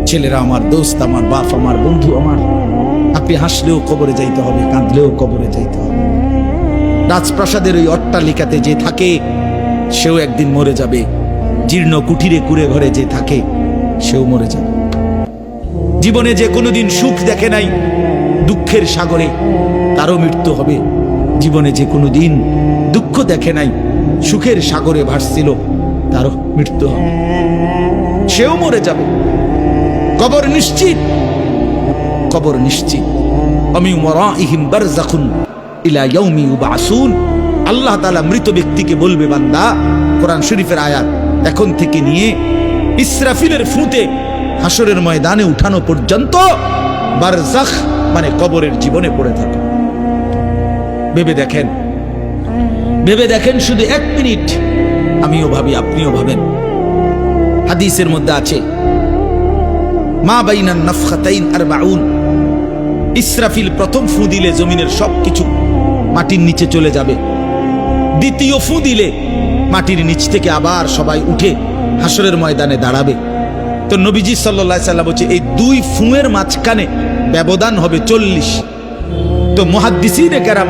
ছেলেরা আমার, দোস্ত আমার, বাপ আমার, বন্ধু আমার, আপনি হাসলেও কবরে যাইতে হবে, কাঁদলেও কবরে যাইতে হবে। রাজপ্রাসাদের ওই অট্টালিকাতে যে থাকে সেও একদিন মরে যাবে, জীর্ণ কুঠিরে কুড়ে ঘরে যে থাকে সেও মরে যাবে। জীবনে যে কোনোদিন সুখ দেখে নাই দুঃখের সাগরে, তারও মৃত্যু হবে। জীবনে যে কোনোদিন দুঃখ দেখে নাই সুখের সাগরে ভাসছিল, তারও মৃত্যু হবে, সেও মরে যাবে। কবর নিশ্চিত, কবর নিশ্চিত। অমিন ওয়ারাইহিম বারযাখুন ইলা ইয়াউমি ইউবআসুন। আল্লাহ তাআলা মৃত ব্যক্তিকে বলবে, বান্দা, কোরআন শরীফের আয়াত, এখন থেকে নিয়ে ইসরাফিলের ফুঁতে হাসরের ময়দানে উঠানো পর্যন্ত বারযাখ মানে কবরের জীবনে পড়ে থাকে। ভেবে দেখেন, ভেবে দেখেন, শুধু 1 মিনিট আমিও ভাবি, আপনিও ভাবেন। হাদিসের মধ্যে আছে, মা বাইনান নাফখাতাইন 40। ইসরাফিল প্রথম ফু দিলে জমিনের সবকিছু মাটির নিচে চলে যাবে। দ্বিতীয় ফু দিলে মাটির নিচ থেকে আবার সবাই উঠে হাসরের ময়দানে দাঁড়াবে। তো নবীজি সাল্লাল্লাহু আলাইহি সাল্লাম বলছে, এই 2 ফুঁয়ের মাঝখানে ব্যবধান হবে 40। তো মুহাদ্দিসিনে কেরাম